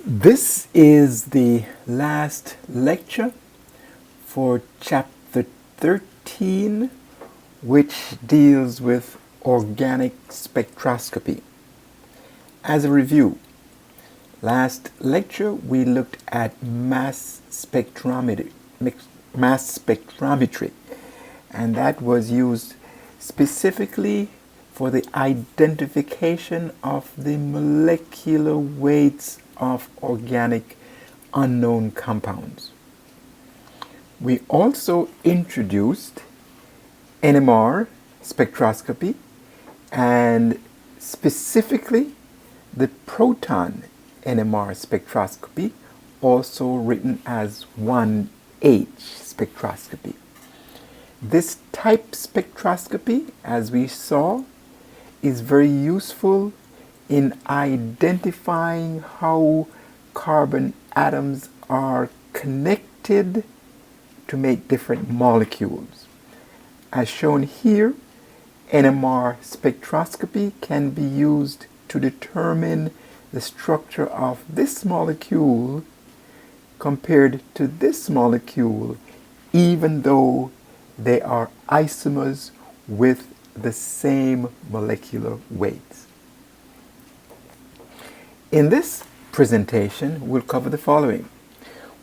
This is the last lecture for chapter 13, which deals with organic spectroscopy. As a review, last lecture we looked at mass spectrometry, and that was used specifically for the identification of the molecular weights of organic unknown compounds. We also introduced NMR spectroscopy and specifically the proton NMR spectroscopy, also written as 1H spectroscopy. This type spectroscopy, as we saw, is very useful in identifying how carbon atoms are connected to make different molecules. As shown here, NMR spectroscopy can be used to determine the structure of this molecule compared to this molecule, even though they are isomers with the same molecular weights. In this presentation, we'll cover the following.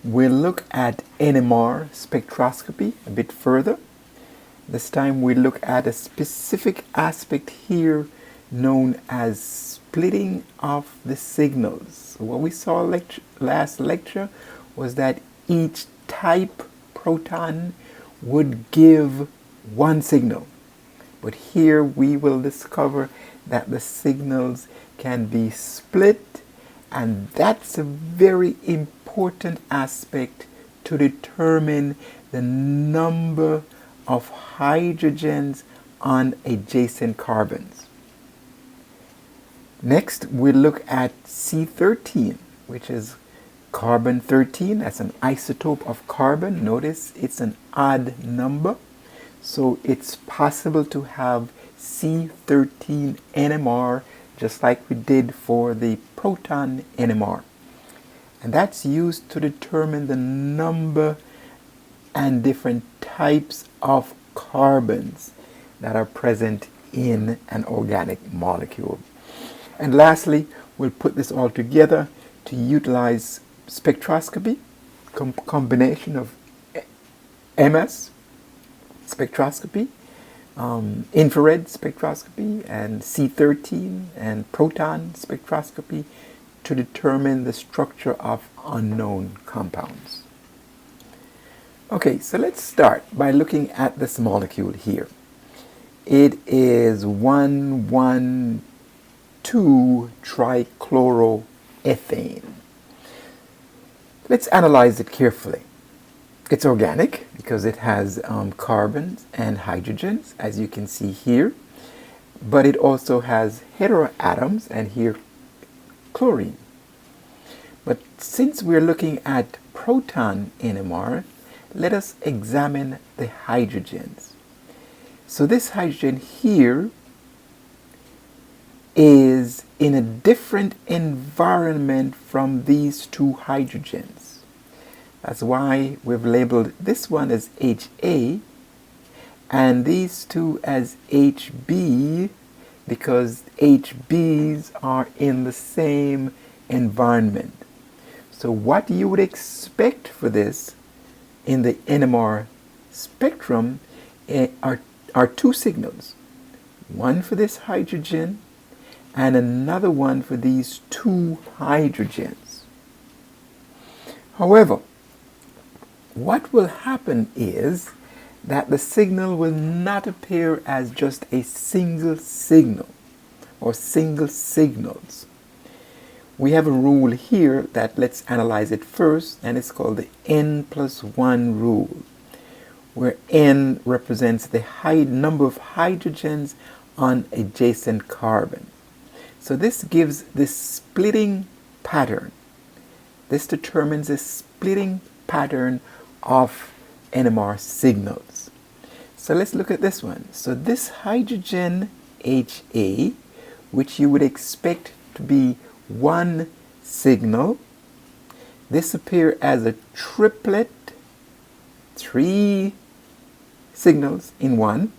We'll look at NMR spectroscopy a bit further. This time we'll look at a specific aspect here known as splitting of the signals. What we saw last lecture was that each type proton would give one signal. But here we will discover that the signals can be split, and that's a very important aspect to determine the number of hydrogens on adjacent carbons. Next, we'll look at C13, which is carbon 13. That's an isotope of carbon. Notice it's an odd number. So it's possible to have C13 NMR just like we did for the proton NMR. And that's used to determine the number and different types of carbons that are present in an organic molecule. And lastly, we'll put this all together to utilize spectroscopy, combination of MS spectroscopy, infrared spectroscopy, and C13 and proton spectroscopy to determine the structure of unknown compounds. Okay, so let's start by looking at this molecule here. It is 1,1,2-trichloroethane. Let's analyze it carefully. It's organic because it has carbons and hydrogens, as you can see here, but it also has heteroatoms, and here chlorine. But since we're looking at proton NMR, let us examine the hydrogens. So this hydrogen here is in a different environment from these two hydrogens. That's why we've labeled this one as HA and these two as HB, because HBs are in the same environment. So what you would expect for this in the NMR spectrum are two signals. One for this hydrogen and another one for these two hydrogens. However, what will happen is that the signal will not appear as just a single signal or single signals. We have a rule here that let's analyze it first, and it's called the N+1 rule, where N represents the number of hydrogens on adjacent carbon. So this gives this splitting pattern. This determines a splitting pattern of NMR signals. So let's look at this one. So this hydrogen HA, which you would expect to be one signal, this appear as a triplet, 3 signals in one.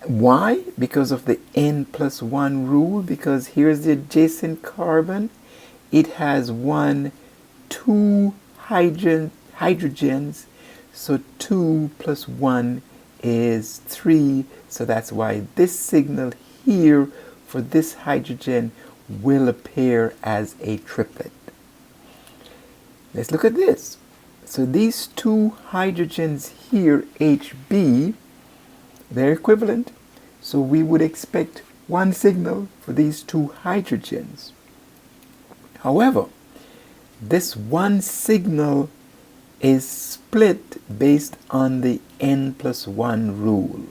Why? Because of the n+1 rule, because here's the adjacent carbon. It has 2 hydrogens, so 2 plus 1 is 3. So that's why this signal here for this hydrogen will appear as a triplet. Let's look at this. So these 2 hydrogens here, HB, they're equivalent. So we would expect 1 signal for these 2 hydrogens. However, this 1 signal is split based on the n+1 rule.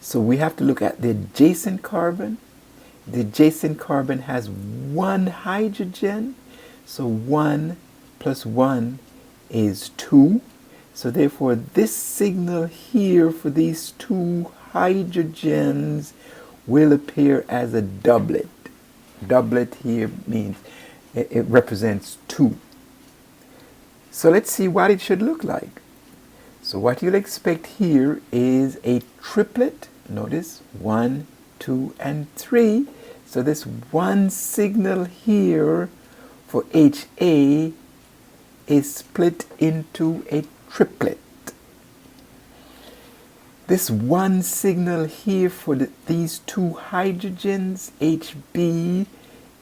So we have to look at the adjacent carbon. The adjacent carbon has 1 hydrogen, so 1 plus 1 is 2. So therefore this signal here for these 2 hydrogens will appear as a doublet. Doublet here means it represents 2. So let's see what it should look like. So what you'll expect here is a triplet. Notice 1, 2, and 3. So this 1 signal here for HA is split into a triplet. This 1 signal here for these 2 hydrogens, HB,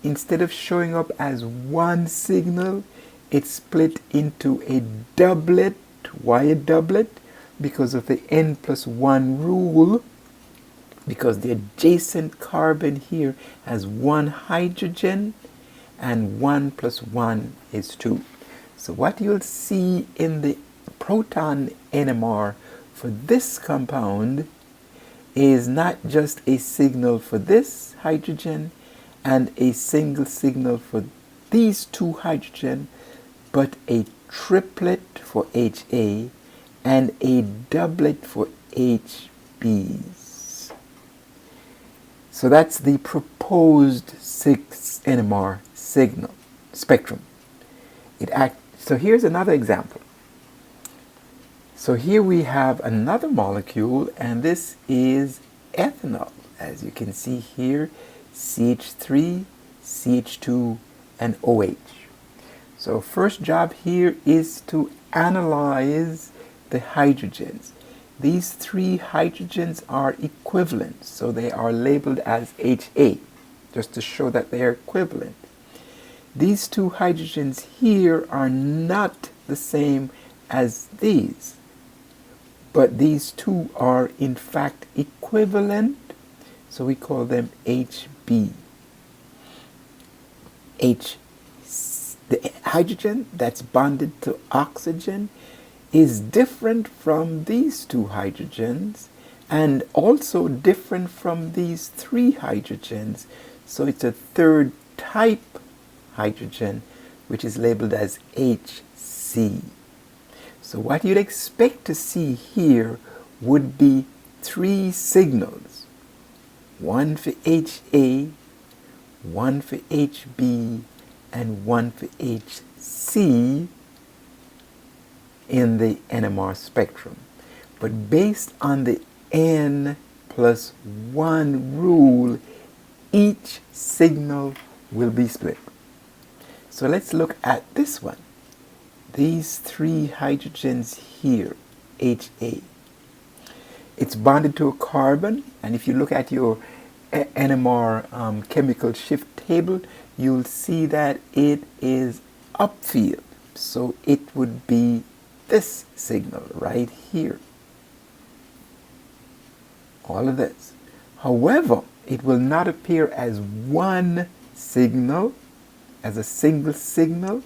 instead of showing up as 1 signal, it's split into a doublet. Why a doublet? Because of the n+1 rule. Because the adjacent carbon here has 1 hydrogen, and 1 plus 1 is 2. So what you'll see in the proton NMR for this compound is not just a signal for this hydrogen and a single signal for these 2 hydrogen, but a triplet for HA and a doublet for HBs. So that's the proposed 6 NMR signal spectrum. So here's another example. So here we have another molecule, and this is ethanol. As you can see here, CH3, CH2, and OH. So first job here is to analyze the hydrogens. These 3 hydrogens are equivalent, so they are labeled as HA, just to show that they are equivalent. These 2 hydrogens here are not the same as these, but these 2 are in fact equivalent, so we call them HB. The hydrogen that's bonded to oxygen is different from these 2 hydrogens and also different from these 3 hydrogens. So it's a 3rd type hydrogen, which is labeled as HC. So what you'd expect to see here would be 3 signals. 1 for HA, 1 for HB, and 1 for HC in the NMR spectrum. But based on the n+1 rule, each signal will be split. So let's look at this one. These 3 hydrogens here, HA. It's bonded to a carbon, and if you look at your NMR chemical shift table, you'll see that it is upfield. So it would be this signal right here. All of this. However, it will not appear as 1 signal, as a single signal,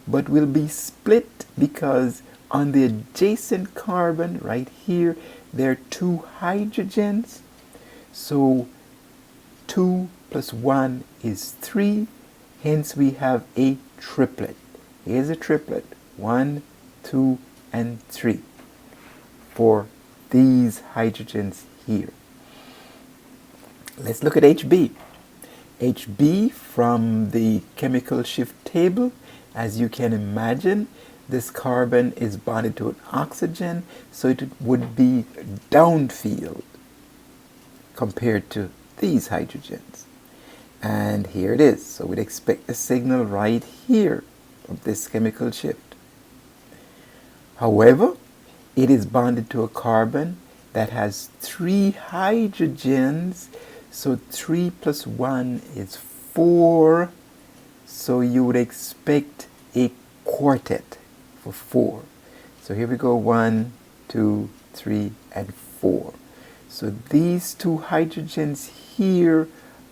but will be split because on the adjacent carbon right here, there are 2 hydrogens. So 2 plus 1 is 3. Hence we have a triplet. Here's a triplet. 1, 2, and 3 for these hydrogens here. Let's look at HB. HB from the chemical shift table. As you can imagine, this carbon is bonded to an oxygen, so it would be downfield compared to these hydrogens. And here it is. So we'd expect a signal right here of this chemical shift. However, it is bonded to a carbon that has 3 hydrogens. So 3 plus 1 is 4. So you would expect a quartet for 4. So here we go, 1, 2, 3, and 4. So these 2 hydrogens here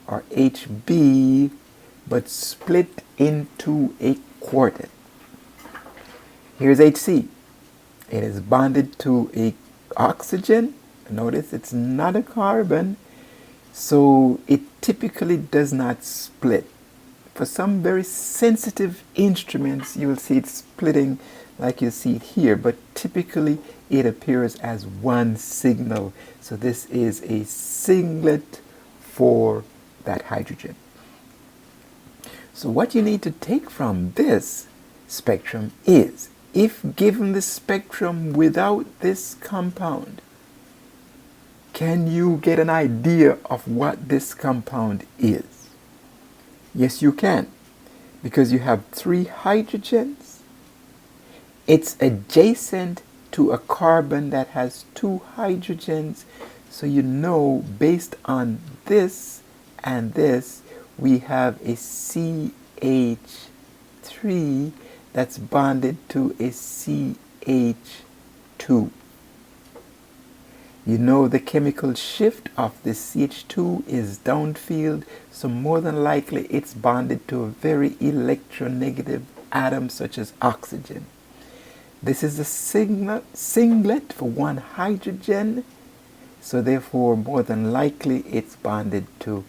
are HB, but split into a quartet. Here's HC. It is bonded to a oxygen. Notice it's not a carbon, so it typically does not split. For some very sensitive instruments, you will see it splitting like you see it here, but typically it appears as one signal. So this is a singlet for that hydrogen. So what you need to take from this spectrum is, if given the spectrum without this compound, can you get an idea of what this compound is? Yes, you can, because you have 3 hydrogens. It's adjacent to a carbon that has 2 hydrogens, so you know based on this and this, we have a CH3 that's bonded to a CH2. You know the chemical shift of this CH2 is downfield, so more than likely it's bonded to a very electronegative atom such as oxygen. This is a singlet for 1 hydrogen, so therefore more than likely it's bonded to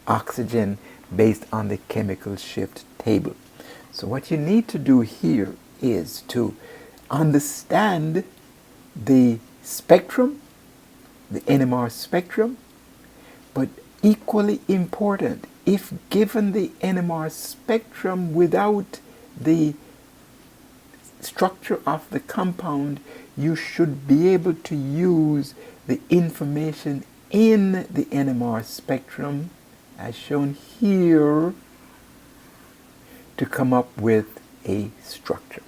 oxygen based on the chemical shift table. So what you need to do here is to understand the spectrum, the NMR spectrum, but equally important, if given the NMR spectrum without the structure of the compound, you should be able to use the information in the NMR spectrum as shown here to come up with a structure.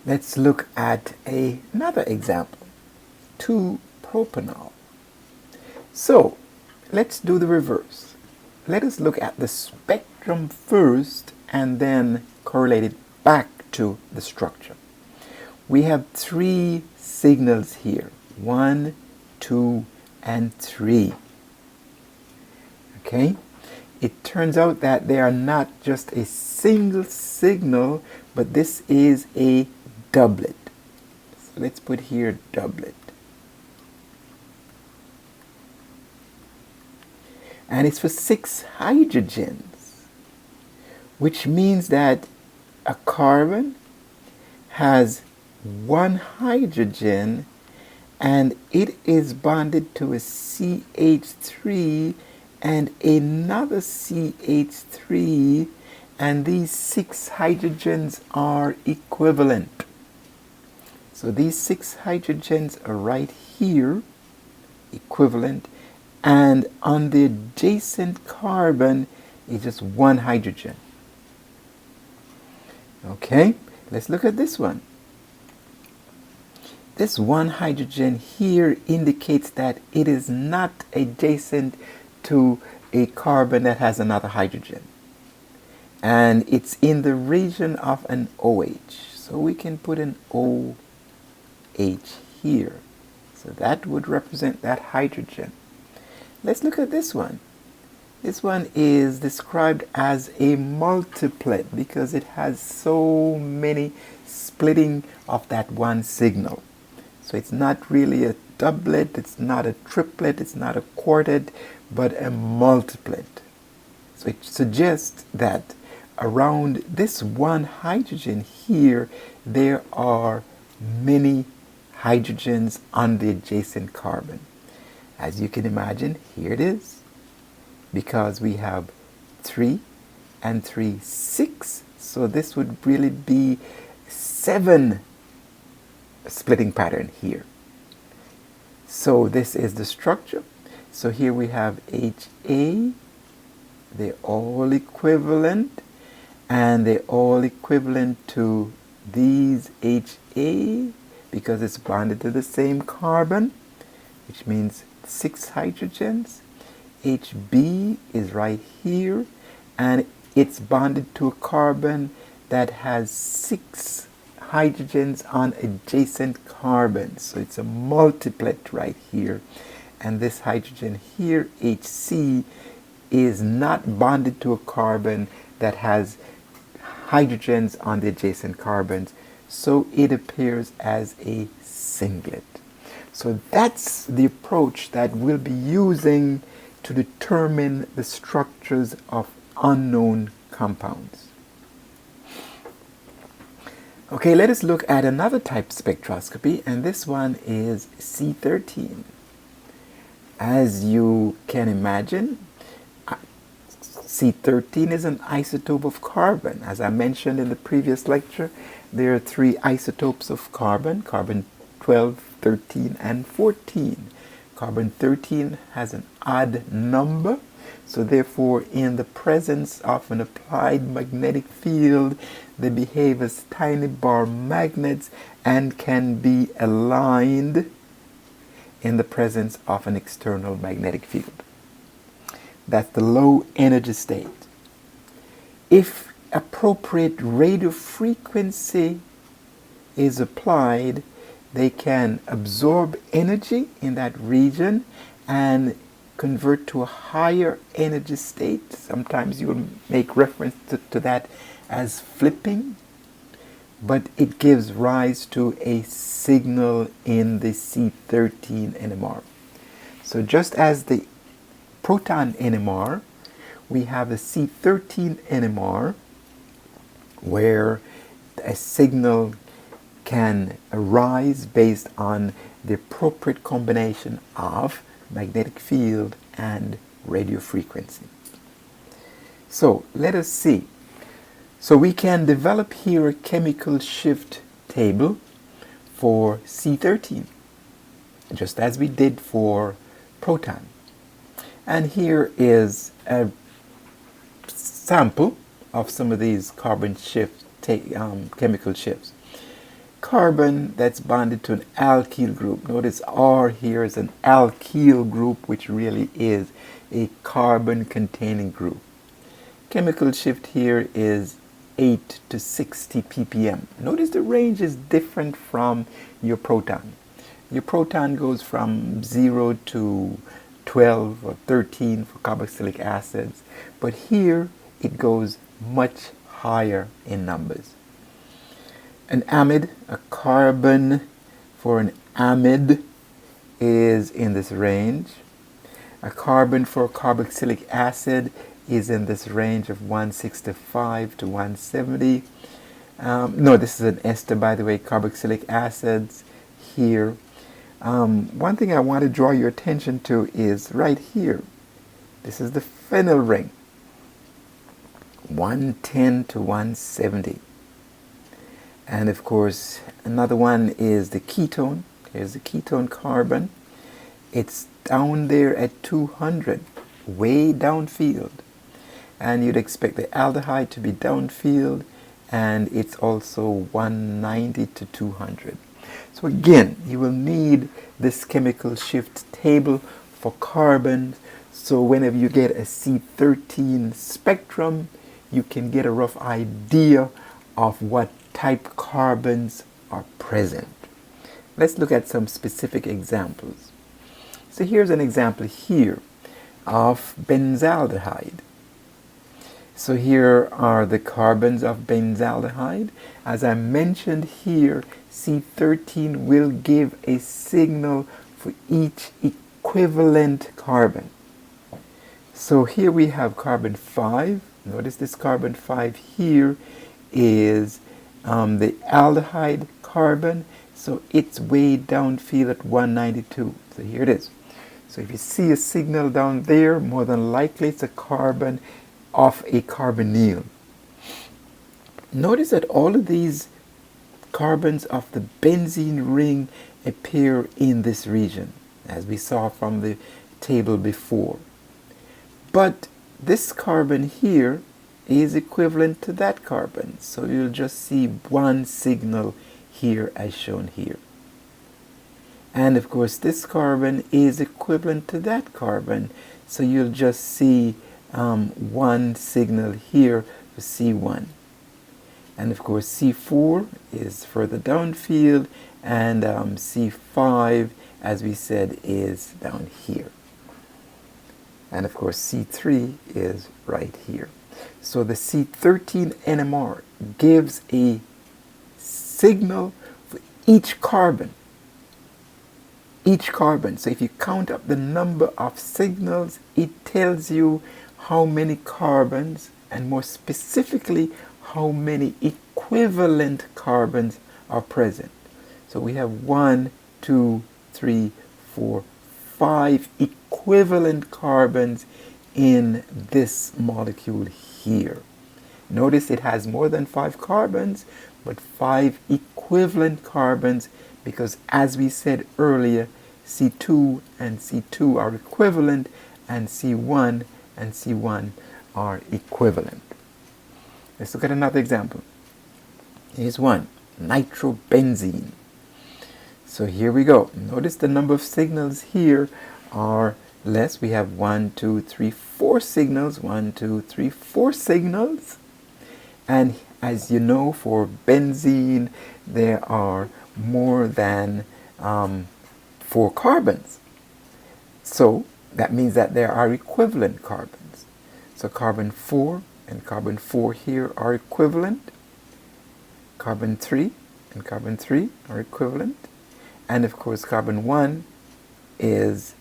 Let's look at another example, 2-propanol. So let's do the reverse. Let us look at the spectrum first and then correlate it back to the structure. We have 3 signals here, 1, 2, and 3. Okay? It turns out that they are not just a single signal, but this is a doublet. So let's put here doublet. And it's for 6 hydrogens, which means that a carbon has 1 hydrogen and it is bonded to a CH3 and another CH3, and these 6 hydrogens are equivalent. So these 6 hydrogens are right here, equivalent, and on the adjacent carbon is just 1 hydrogen. Okay, let's look at this one. This 1 hydrogen here indicates that it is not adjacent to a carbon that has another hydrogen. And it's in the region of an OH. So we can put an OH here. So that would represent that hydrogen. Let's look at this one. This one is described as a multiplet because it has so many splitting of that one signal. So it's not really a doublet, it's not a triplet, it's not a quartet, but a multiplet. So it suggests that around this 1 hydrogen here, there are many hydrogens on the adjacent carbon. As you can imagine, here it is. Because we have 3 and 3, 6. So this would really be 7 splitting pattern here. So this is the structure. So here we have HA. They're all equivalent. And they're all equivalent to these HA because it's bonded to the same carbon, which means 6 hydrogens. HB is right here, and it's bonded to a carbon that has 6 hydrogens on adjacent carbons. So it's a multiplet right here. And this hydrogen here, HC, is not bonded to a carbon that has hydrogens on the adjacent carbons. So it appears as a singlet. So that's the approach that we'll be using to determine the structures of unknown compounds. Okay, let us look at another type of spectroscopy, and this one is C13. As you can imagine, C13 is an isotope of carbon. As I mentioned in the previous lecture, there are 3 isotopes of carbon, carbon 12, 13, and 14. Carbon 13 has an odd number, so therefore in the presence of an applied magnetic field, they behave as tiny bar magnets and can be aligned in the presence of an external magnetic field. That's the low energy state. If appropriate radio frequency is applied, they can absorb energy in that region and convert to a higher energy state. Sometimes you will make reference to that as flipping, but it gives rise to a signal in the C13 NMR. So just as the proton NMR, we have the C13 NMR where a signal can arise based on the appropriate combination of magnetic field and radio frequency. So let us see. So we can develop here a chemical shift table for C13, just as we did for proton. And here is a sample of some of these carbon shift chemical shifts. Carbon that's bonded to an alkyl group. Notice R here is an alkyl group, which really is a carbon containing group. Chemical shift here is 8 to 60 ppm. Notice the range is different from your proton. Your proton goes from 0 to 12 or 13 for carboxylic acids, but here it goes much higher in numbers. An amide, a carbon for an amide, is in this range. A carbon for carboxylic acid is in this range of 165 to 170. No, this is an ester, by the way, carboxylic acids here. One thing I want to draw your attention to is right here. This is the phenyl ring, 110 to 170. And of course, another one is the ketone. Here's the ketone carbon. It's down there at 200, way downfield. And you'd expect the aldehyde to be downfield, and it's also 190 to 200. So again, you will need this chemical shift table for carbon. So whenever you get a C13 spectrum, you can get a rough idea of what type carbons are present. Let's look at some specific examples. So here's an example here of benzaldehyde. So here are the carbons of benzaldehyde. As I mentioned here, C13 will give a signal for each equivalent carbon. So here we have carbon 5. Notice this carbon 5 here is the aldehyde carbon, so it's way downfield at 192. So here it is. So if you see a signal down there, more than likely it's a carbon of a carbonyl. Notice that all of these carbons of the benzene ring appear in this region, as we saw from the table before. But this carbon here is equivalent to that carbon, so you'll just see one signal here as shown here. And of course this carbon is equivalent to that carbon, so you'll just see one signal here for C1. And of course C4 is further downfield, and C5, as we said, is down here. And of course C3 is right here. So the C13 NMR gives a signal for each carbon. Each carbon. So if you count up the number of signals, it tells you how many carbons, and more specifically, how many equivalent carbons are present. So we have 1, 2, 3, 4, 5 equivalent carbons in this molecule here. Notice it has more than 5 carbons, but 5 equivalent carbons, because as we said earlier, C2 and C2 are equivalent, and C1 and C1 are equivalent. Let's look at another example. Here's one, nitrobenzene. So here we go. Notice the number of signals here are less. We have 1, 2, 3, 4 signals. 1, 2, 3, 4 signals. And as you know, for benzene, there are more than 4 carbons. So that means that there are equivalent carbons. So carbon 4 and carbon 4 here are equivalent. Carbon 3 and carbon 3 are equivalent. And of course carbon 1 is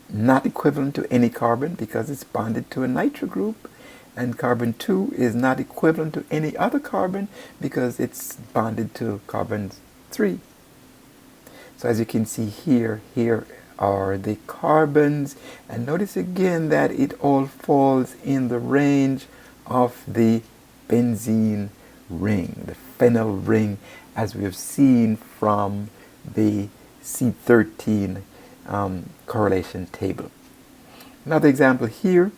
not equivalent to any carbon because it's bonded to a nitro group, and carbon 2 is not equivalent to any other carbon because it's bonded to carbon 3. So as you can see here, here are the carbons, and notice again that it all falls in the range of the benzene ring, the phenyl ring, as we have seen from the C13 correlation table. Another example here,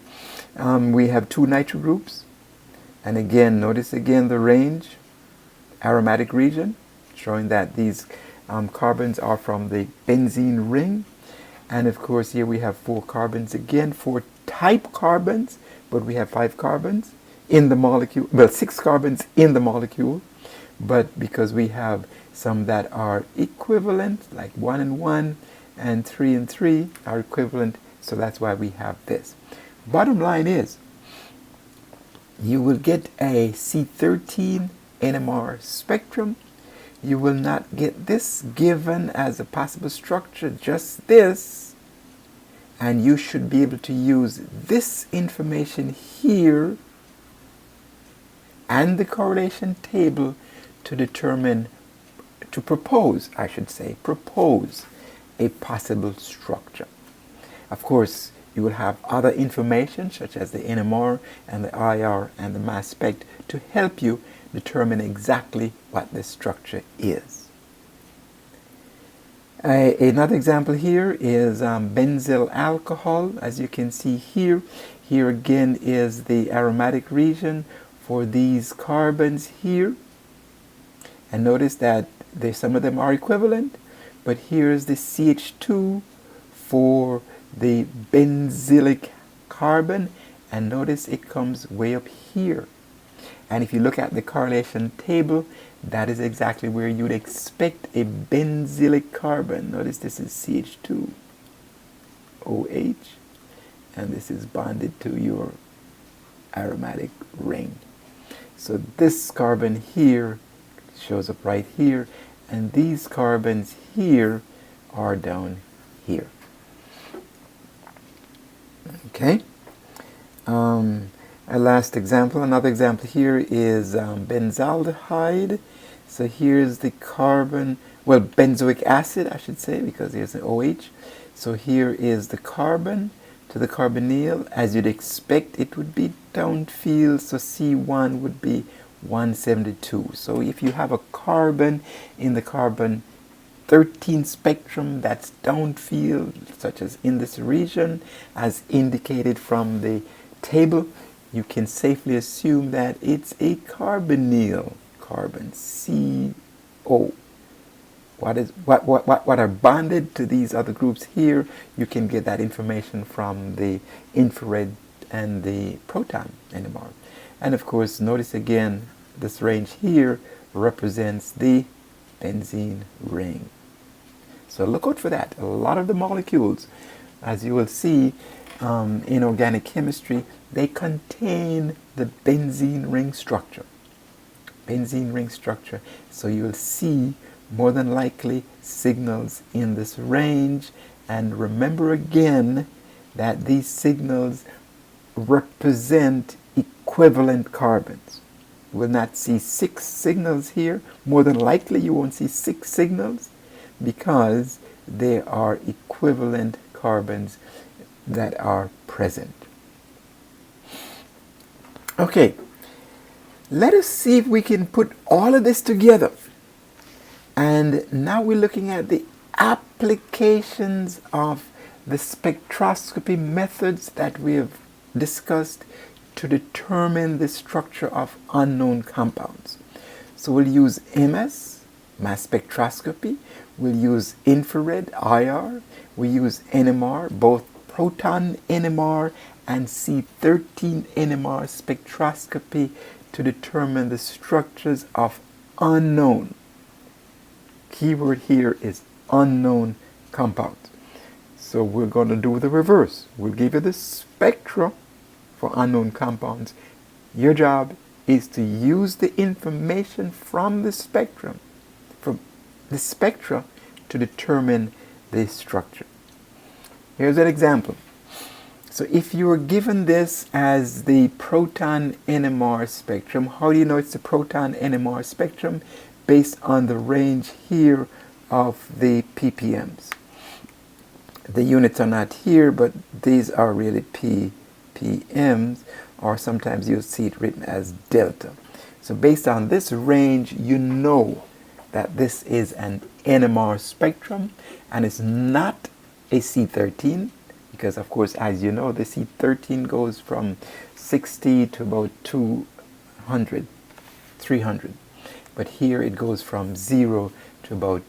we have 2 nitro groups, and again notice again the range, aromatic region, showing that these carbons are from the benzene ring. And of course here we have 4 carbons again, 4 type carbons, but we have 5 carbons in the molecule, well 6 carbons in the molecule, but because we have some that are equivalent, like 1 and 1 and 3 and 3 are equivalent, so that's why we have this. Bottom line is, you will get a C13 NMR spectrum. You will not get this given as a possible structure, just this, and you should be able to use this information here and the correlation table to determine, to propose, I should say, propose a possible structure. Of course, you will have other information such as the NMR and the IR and the mass spec to help you determine exactly what the structure is. Another example here is benzyl alcohol. As you can see here, here again is the aromatic region for these carbons here. And notice that some of them are equivalent, but here's the CH2 for the benzylic carbon, and notice it comes way up here. And if you look at the correlation table, that is exactly where you'd expect a benzylic carbon. Notice this is CH2 OH, and this is bonded to your aromatic ring. So this carbon here shows up right here, and these carbons here are down here. Okay. A last example, another example here is benzaldehyde. So here's the carbon, well, benzoic acid, I should say, because there's an OH. So here is the carbon to the carbonyl. As you'd expect, it would be downfield, so C1 would be 172. So if you have a carbon in the carbon 13 spectrum that's downfield, such as in this region, as indicated from the table, you can safely assume that it's a carbonyl, carbon CO. What are bonded to these other groups here, you can get that information from the infrared and the proton NMR. And of course, notice again, this range here represents the benzene ring. So look out for that. A lot of the molecules, as you will see in organic chemistry, they contain the benzene ring structure. Benzene ring structure. So you will see more than likely signals in this range. And remember again that these signals represent equivalent carbons. You will not see 6 signals here. More than likely you won't see 6 signals because they are equivalent carbons that are present. Okay, let us see if we can put all of this together. And now we're looking at the applications of the spectroscopy methods that we have discussed to determine the structure of unknown compounds. So we'll use MS, mass spectroscopy. We'll use infrared, IR. We use NMR, both proton NMR and C13 NMR spectroscopy to determine the structures of unknown. Keyword here is unknown compounds. So we're going to do the reverse. We'll give you the spectra for unknown compounds. Your job is to use the information from the spectrum, from the spectra, to determine the structure. Here's an example. So if you were given this as the proton NMR spectrum, how do you know it's the proton NMR spectrum? Based on the range here of the ppms. The units are not here, but these are really ppms, or sometimes you'll see it written as delta. So based on this range, you know that this is an NMR spectrum, and it's not a C13, because of course, as you know, the C13 goes from 60 to about 200, 300. But here it goes from 0 to about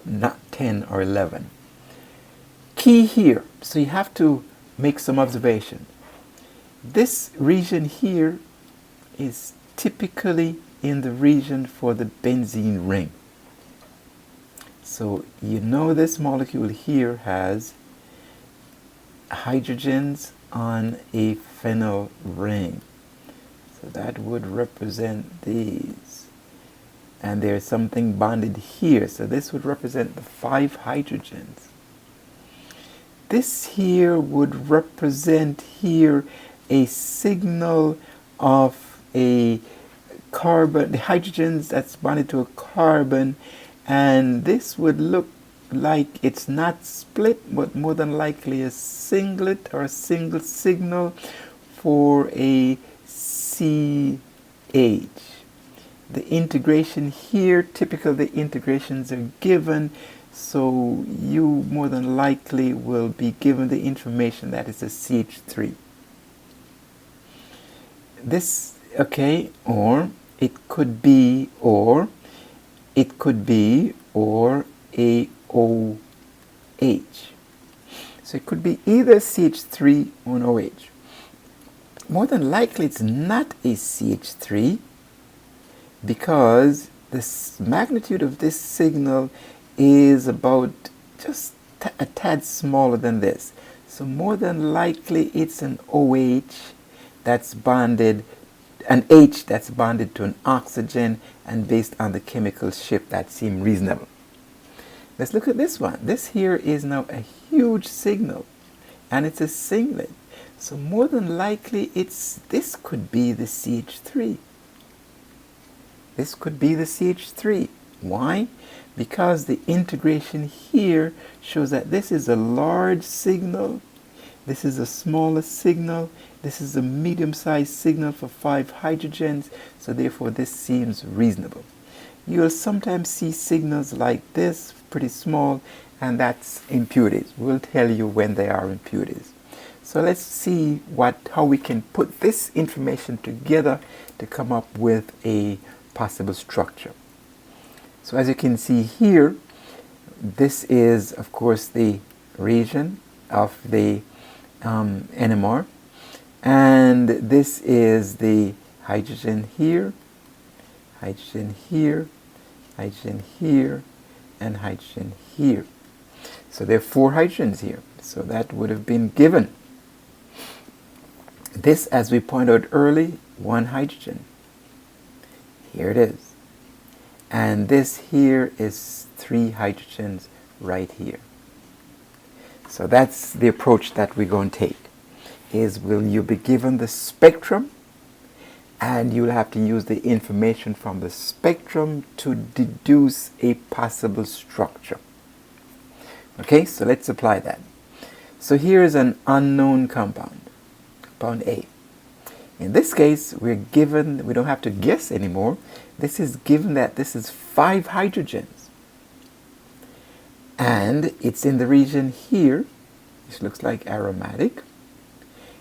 not 10 or 11. Key here, so you have to make some observation. This region here is typically in the region for the benzene ring. So you know this molecule here has hydrogens on a phenyl ring. So that would represent these. And there's something bonded here. So this would represent the 5 hydrogens. This here would represent here a signal of a carbon, the hydrogens that's bonded to a carbon, and this would look like it's not split, but more than likely a singlet or a single signal for a CH. The integration here, typically the integrations are given, so you more than likely will be given the information that is a CH3. This, okay, or it could be, or it could be, or a OH. So it could be either CH3 or an OH. More than likely it's not a CH3 because the magnitude of this signal is about just a tad smaller than this. So more than likely it's an OH that's bonded, an H that's bonded to an oxygen, and based on the chemical shift that seems reasonable. Let's look at this one. This here is now a huge signal and it's a singlet. So more than likely this could be the CH3. This could be the CH3. Why? Because the integration here shows that this is a large signal, this is a smaller signal, this is a medium-sized signal for 5 hydrogens, so therefore this seems reasonable. You'll sometimes see signals like this, pretty small, and that's impurities. We'll tell you when they are impurities. So let's see how we can put this information together to come up with a possible structure. So as you can see here, this is of course the region of the NMR, and this is the hydrogen here, hydrogen here, hydrogen here, and hydrogen here. So there are 4 hydrogens here, so that would have been given. This, as we pointed out early, 1 hydrogen. Here it is. And this here is 3 hydrogens right here. So that's the approach that we're going to take. Will you be given the spectrum, and you'll have to use the information from the spectrum to deduce a possible structure. Okay, so let's apply that. So here is an unknown compound, compound A. In this case, we don't have to guess anymore. This is given that this is 5 hydrogens. And it's in the region here, which looks like aromatic.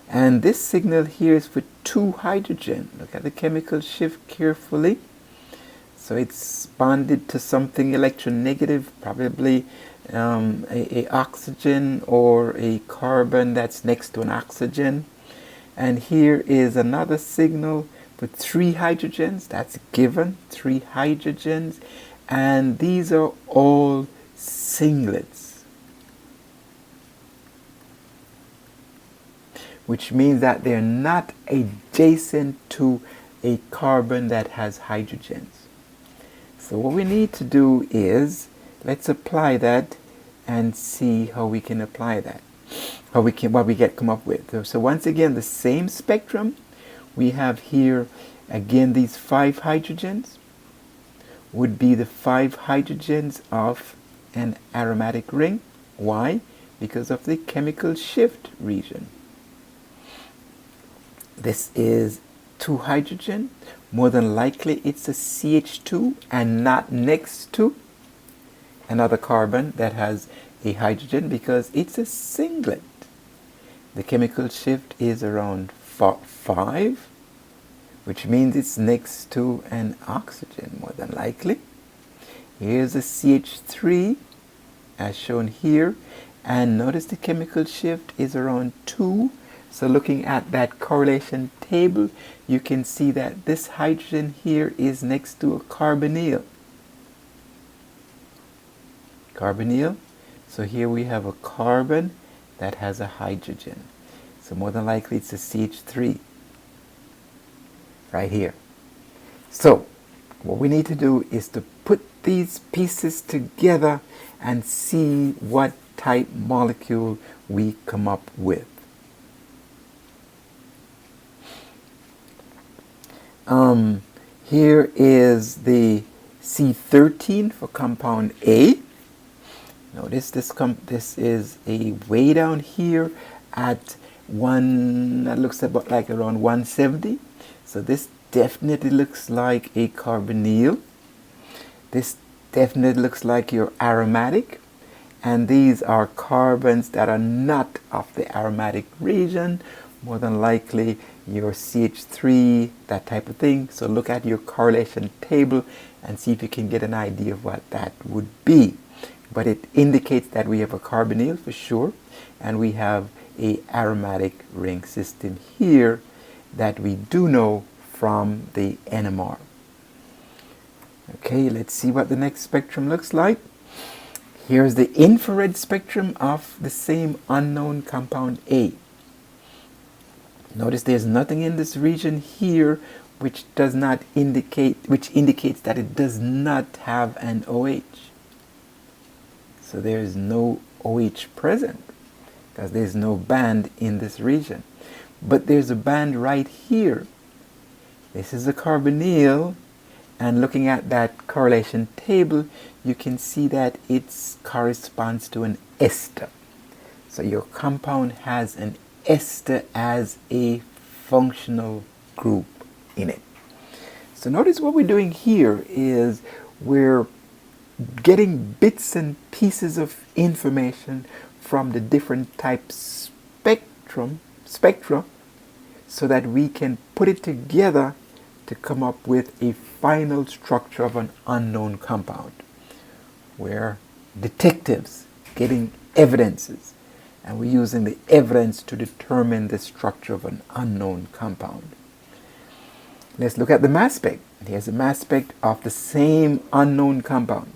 And this signal here is for 2 hydrogen. Look at the chemical shift carefully. So it's bonded to something electronegative, probably a oxygen or a carbon that's next to an oxygen. And here is another signal for 3 hydrogens. That's given, 3 hydrogens. And these are all singlets, which means that they're not adjacent to a carbon that has hydrogens. So what we need to do is, let's apply that and see how we can apply that, what we come up with. So once again, the same spectrum. We have here again these 5 hydrogens would be the 5 hydrogens of an aromatic ring. Why? Because of the chemical shift region. This is 2 hydrogen. More than likely it's a CH2 and not next to another carbon that has a hydrogen, because it's a singlet. The chemical shift is around 5, which means it's next to an oxygen, more than likely. Here's a CH3 as shown here, and notice the chemical shift is around 2. So looking at that correlation table, you can see that this hydrogen here is next to a carbonyl. Carbonyl. So here we have a carbon that has a hydrogen. So more than likely it's a CH3 right here. So what we need to do is to put these pieces together and see what type molecule we come up with. Here is the C13 for compound A. Notice this is a way down here at that looks about like around 170. So this definitely looks like a carbonyl. This definitely looks like your aromatic. And these are carbons that are not of the aromatic region, more than likely your CH3, that type of thing. So look at your correlation table and see if you can get an idea of what that would be. But it indicates that we have a carbonyl for sure, and we have a aromatic ring system here that we do know from the NMR. Okay, let's see what the next spectrum looks like. Here's the infrared spectrum of the same unknown compound A. Notice there's nothing in this region here which indicates that it does not have an OH. So there is no OH present because there's no band in this region. But there's a band right here. This is a carbonyl, And looking at that correlation table, you can see that it corresponds to an ester. So your compound has an ester as a functional group in it. So notice what we're doing here is we're getting bits and pieces of information from the different type spectra so that we can put it together to come up with a final structure of an unknown compound. We're detectives getting evidences, and we're using the evidence to determine the structure of an unknown compound. Let's look at the mass spec. Here's a mass spec of the same unknown compound.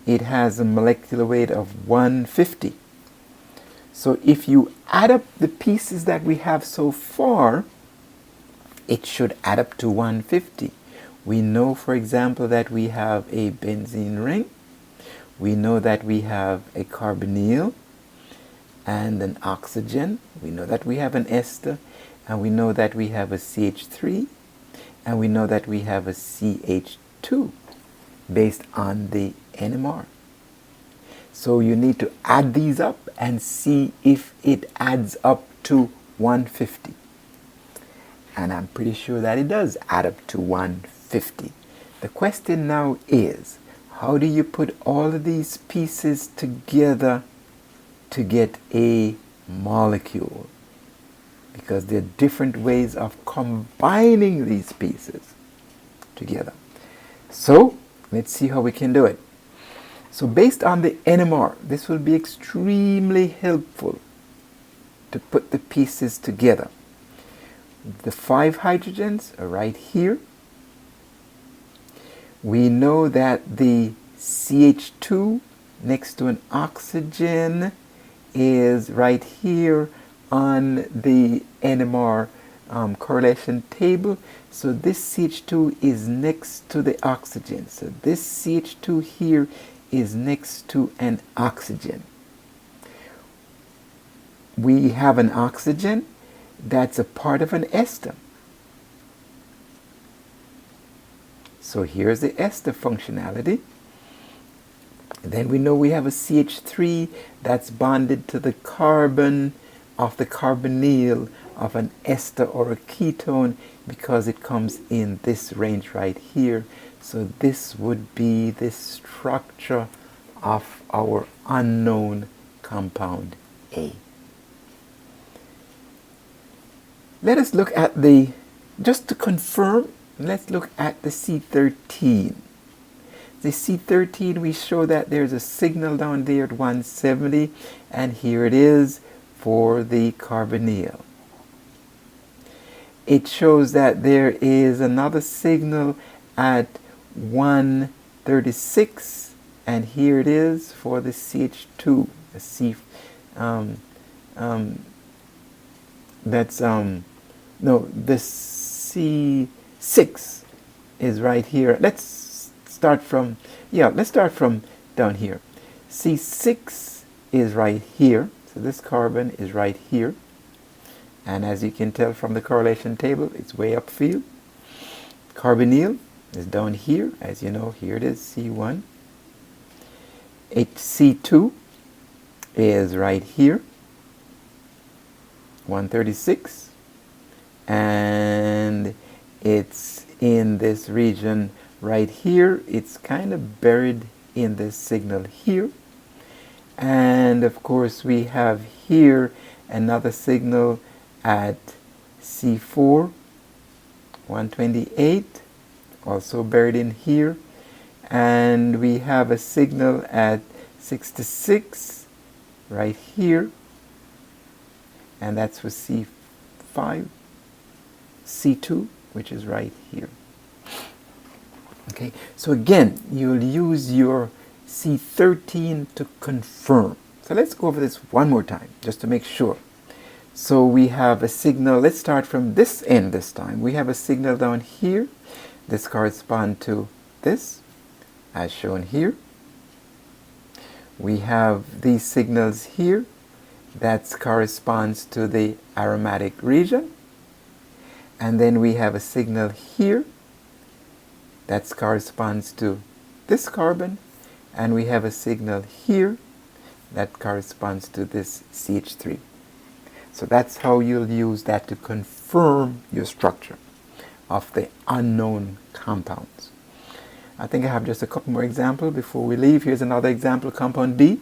It has a molecular weight of 150. So if you add up the pieces that we have so far, it should add up to 150. We know, for example, that we have a benzene ring. We know that we have a carbonyl and an oxygen. We know that we have an ester, and we know that we have a CH3, and we know that we have a CH2 based on the NMR. So you need to add these up and see if it adds up to 150. And I'm pretty sure that it does add up to 150. The question now is, how do you put all of these pieces together to get a molecule? Because there are different ways of combining these pieces together. So let's see how we can do it. So based on the NMR, this will be extremely helpful to put the pieces together. The 5 hydrogens are right here. We know that the CH2 next to an oxygen is right here on the NMR correlation table. So this CH2 is next to the oxygen. So this CH2 here is next to an oxygen. We have an oxygen that's a part of an ester. So here's the ester functionality. Then we know we have a CH3 that's bonded to the carbon of the carbonyl of an ester or a ketone because it comes in this range right here. So this would be the structure of our unknown compound A. Let us look at just to confirm, let's look at the C13. The C13, we show that there's a signal down there at 170, and here it is for the carbonyl. It shows that there is another signal at 136, and here it is for the CH2. The the C6 is right here. Let's start from down here. C6 is right here. So this carbon is right here. And as you can tell from the correlation table, it's way upfield. Carbonyl is down here. As you know, here it is, C1. C2 is right here, 136. And it's in this region right here. It's kind of buried in this signal here. And of course we have here another signal at C4, 128, also buried in here. And we have a signal at 66 right here, and that's for C5, C2, which is right here. Okay, so again, you'll use your C13 to confirm. So let's go over this one more time, just to make sure. So we have a signal, let's start from this end this time. We have a signal down here. This corresponds to this, as shown here. We have these signals here. That corresponds to the aromatic region. And then we have a signal here that corresponds to this carbon, and we have a signal here that corresponds to this CH3. So that's how you'll use that to confirm your structure of the unknown compounds. I think I have just a couple more examples before we leave. Here's another example, compound B.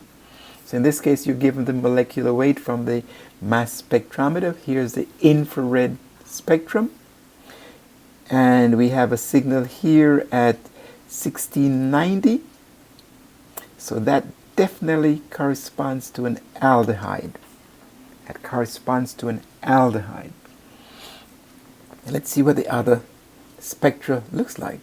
So in this case, you're given the molecular weight from the mass spectrometer. Here's the infrared spectrum. And we have a signal here at 1690. So that definitely corresponds to an aldehyde. That corresponds to an aldehyde. And let's see what the other spectra looks like.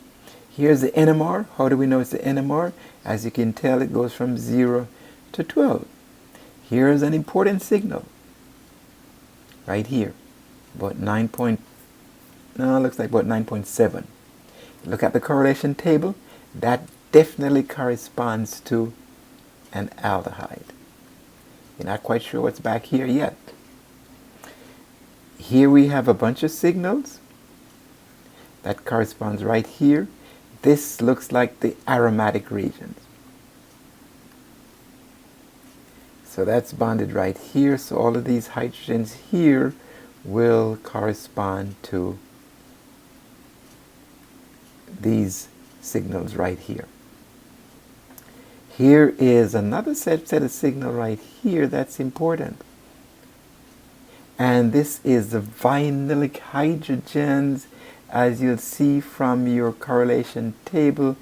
Here's the NMR. How do we know it's the NMR? As you can tell, it goes from 0 to 12. Here's an important signal. Right here. About 9. Looks like about 9.7. Look at the correlation table. That definitely corresponds to an aldehyde. You're not quite sure what's back here yet. Here we have a bunch of signals. That corresponds right here. This looks like the aromatic regions. So that's bonded right here. So all of these hydrogens here will correspond to these signals right here. Here is another set of signal right here that's important. And this is the vinylic hydrogens. As you'll see from your correlation table,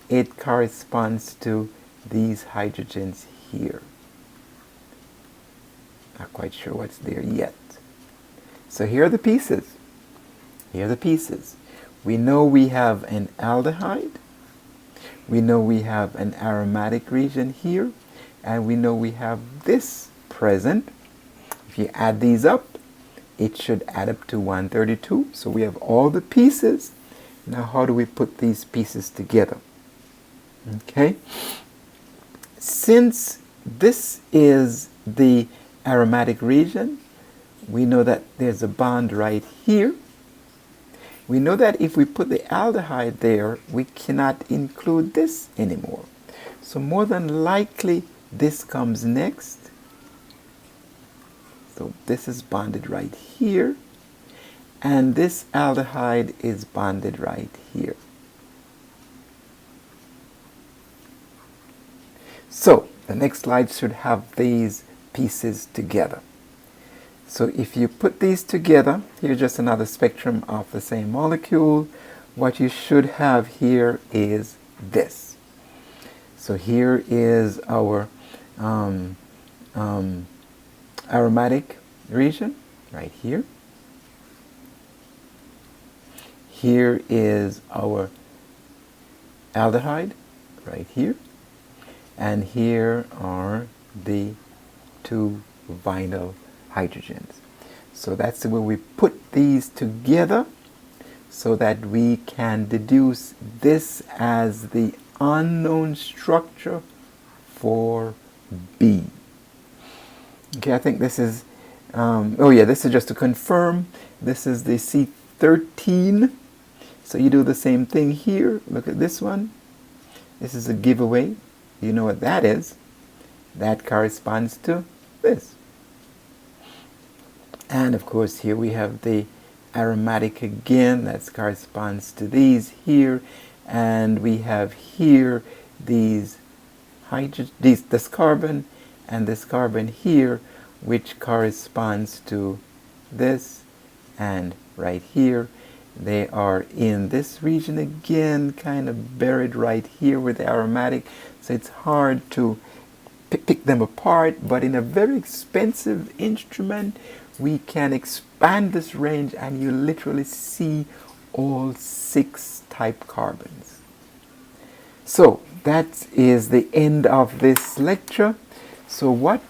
it corresponds to these hydrogens here. Not quite sure what's there yet. So here are the pieces. Here are the pieces. We know we have an aldehyde. We know we have an aromatic region here. And we know we have this present. If you add these up, it should add up to 132. So we have all the pieces. Now how do we put these pieces together? Okay. Since this is the aromatic region, we know that there's a bond right here. We know that if we put the aldehyde there, we cannot include this anymore. So more than likely, this comes next. So this is bonded right here. And this aldehyde is bonded right here. So the next slide should have these pieces together. So if you put these together, here's just another spectrum of the same molecule. What you should have here is this. So here is our aromatic region right here. Here is our aldehyde right here. And here are the two vinyl hydrogens. So that's the way we put these together so that we can deduce this as the unknown structure for B. Okay, I think this is, this is just to confirm. This is the C13. So you do the same thing here. Look at this one. This is a giveaway. You know what that is. That corresponds to this. And of course here we have the aromatic again. That corresponds to these here. And we have here these this carbon and this carbon here, which corresponds to this. And right here they are in this region again, kind of buried right here with the aromatic. So it's hard to pick them apart, but in a very expensive instrument we can expand this range and you literally see all 6 type carbons. So that is the end of this lecture. So what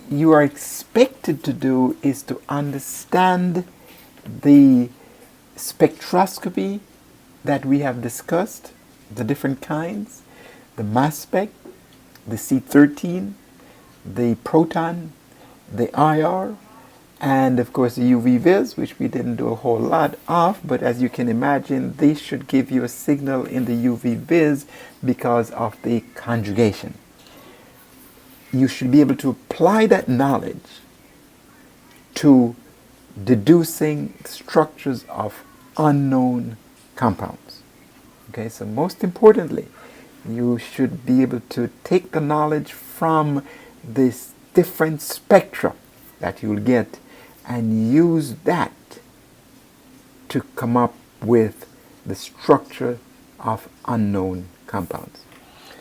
you are expected to do is to understand the spectroscopy that we have discussed, the different kinds, the mass spec, the C13, the proton, the IR, and of course the UV vis, which we didn't do a whole lot of, but as you can imagine, this should give you a signal in the UV vis because of the conjugation. You should be able to apply that knowledge to deducing structures of unknown compounds. Okay, so most importantly, you should be able to take the knowledge from this different spectra that you'll get and use that to come up with the structure of unknown compounds.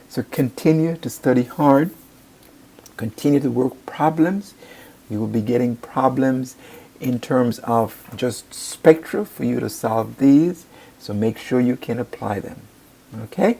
So continue to study hard, continue to work problems. You will be getting problems in terms of just spectra for you to solve these, so make sure you can apply them. Okay?